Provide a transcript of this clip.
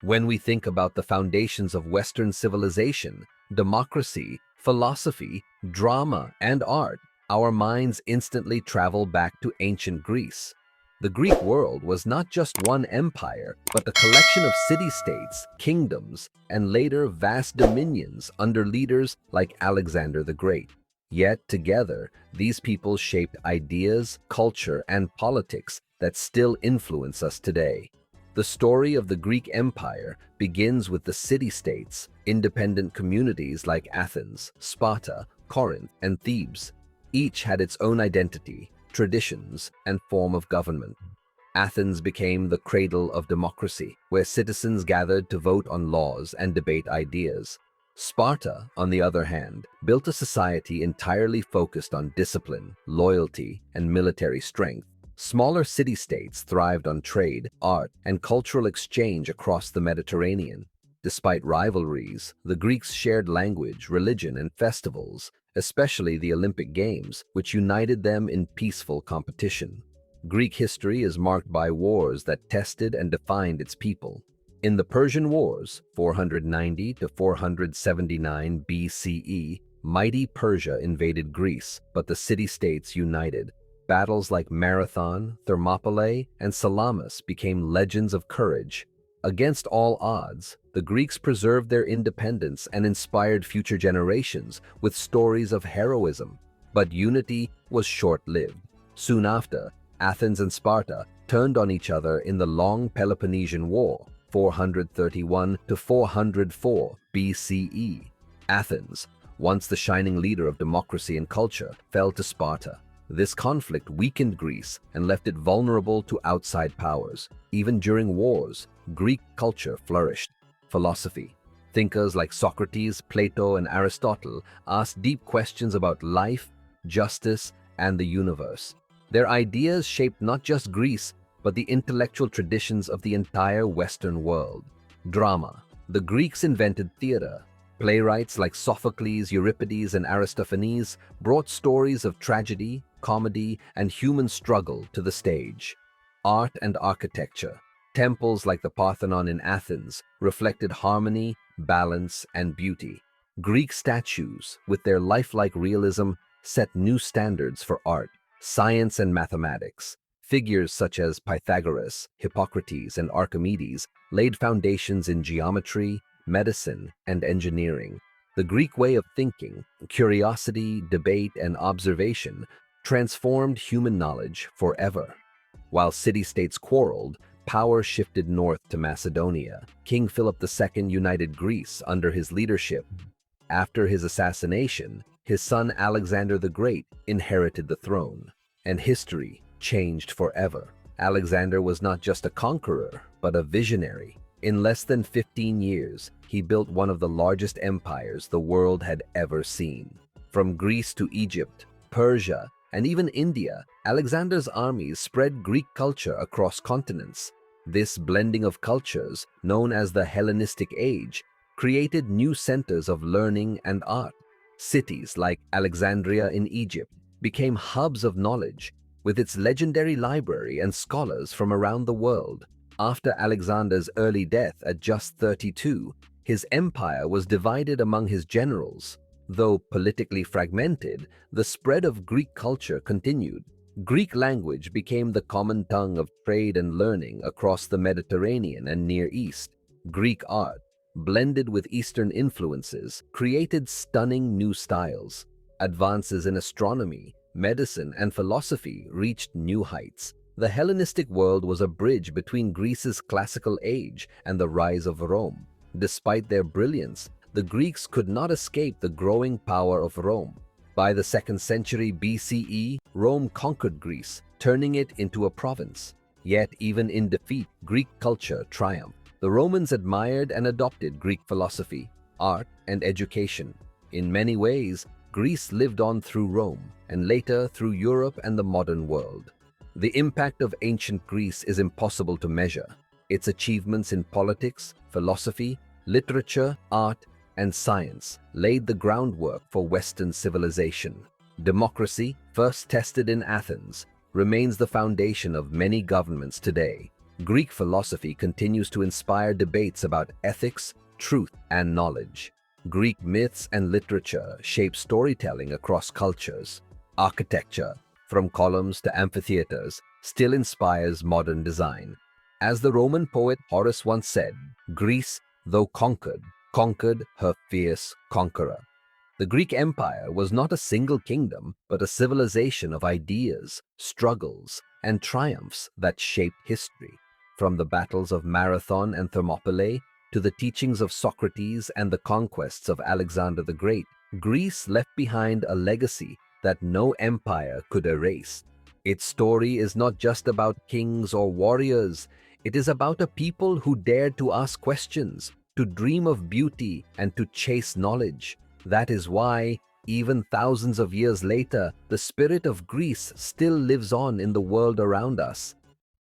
When we think about the foundations of Western civilization, democracy, philosophy, drama, and art, our minds instantly travel back to ancient Greece. The Greek world was not just one empire, but the collection of city-states, kingdoms, and later vast dominions under leaders like Alexander the Great. Yet together, these peoples shaped ideas, culture, and politics that still influence us today. The story of the Greek Empire begins with the city-states, independent communities like Athens, Sparta, Corinth, and Thebes. Each had its own identity, traditions, and form of government. Athens became the cradle of democracy, where citizens gathered to vote on laws and debate ideas. Sparta, on the other hand, built a society entirely focused on discipline, loyalty, and military strength. Smaller city-states thrived on trade, art, and cultural exchange across the Mediterranean. Despite rivalries, the Greeks shared language, religion, and festivals, especially the Olympic Games, which united them in peaceful competition. Greek history is marked by wars that tested and defined its people. In the Persian Wars, 490 to 479 BCE, mighty Persia invaded Greece, but the city-states united. Battles like Marathon, Thermopylae, and Salamis became legends of courage. Against all odds, the Greeks preserved their independence and inspired future generations with stories of heroism. But unity was short-lived. Soon after, Athens and Sparta turned on each other in the long Peloponnesian War, 431 to 404 BCE. Athens, once the shining leader of democracy and culture, fell to Sparta. This conflict weakened Greece and left it vulnerable to outside powers. Even during wars, Greek culture flourished. Philosophy. Thinkers like Socrates, Plato, and Aristotle asked deep questions about life, justice, and the universe. Their ideas shaped not just Greece, but the intellectual traditions of the entire Western world. Drama. The Greeks invented theater. Playwrights like Sophocles, Euripides, and Aristophanes brought stories of tragedy, comedy, and human struggle to the stage. Art and architecture. Temples like the Parthenon in Athens reflected harmony, balance, and beauty. Greek statues, with their lifelike realism, set new standards for art, science, and mathematics. Figures such as Pythagoras, Hippocrates, and Archimedes laid foundations in geometry, medicine, and engineering. The Greek way of thinking, curiosity, debate, and observation transformed human knowledge forever. While city-states quarreled, power shifted north to Macedonia. King Philip II united Greece under his leadership. After his assassination, his son Alexander the Great inherited the throne, and history changed forever. Alexander was not just a conqueror, but a visionary. In less than 15 years, he built one of the largest empires the world had ever seen. From Greece to Egypt, Persia, and even India, Alexander's armies spread Greek culture across continents. This blending of cultures, known as the Hellenistic Age, created new centers of learning and art. Cities like Alexandria in Egypt became hubs of knowledge, with its legendary library and scholars from around the world. After Alexander's early death at just 32, his empire was divided among his generals. Though politically fragmented, the spread of Greek culture continued. Greek language became the common tongue of trade and learning across the Mediterranean and Near East. Greek art, blended with Eastern influences, created stunning new styles. Advances in astronomy, medicine, and philosophy reached new heights. The Hellenistic world was a bridge between Greece's classical age and the rise of Rome. Despite their brilliance, the Greeks could not escape the growing power of Rome. By the 2nd century BCE, Rome conquered Greece, turning it into a province. Yet, even in defeat, Greek culture triumphed. The Romans admired and adopted Greek philosophy, art, and education. In many ways, Greece lived on through Rome, and later through Europe and the modern world. The impact of ancient Greece is impossible to measure. Its achievements in politics, philosophy, literature, art, and science laid the groundwork for Western civilization. Democracy, first tested in Athens, remains the foundation of many governments today. Greek philosophy continues to inspire debates about ethics, truth, and knowledge. Greek myths and literature shape storytelling across cultures. Architecture, from columns to amphitheaters, still inspires modern design. As the Roman poet Horace once said, Greece, though conquered, conquered her fierce conqueror. The Greek Empire was not a single kingdom, but a civilization of ideas, struggles, and triumphs that shaped history. From the battles of Marathon and Thermopylae to the teachings of Socrates and the conquests of Alexander the Great, Greece left behind a legacy that no empire could erase. Its story is not just about kings or warriors, it is about a people who dared to ask questions, to dream of beauty, and to chase knowledge. That is why, even thousands of years later, the spirit of Greece still lives on in the world around us,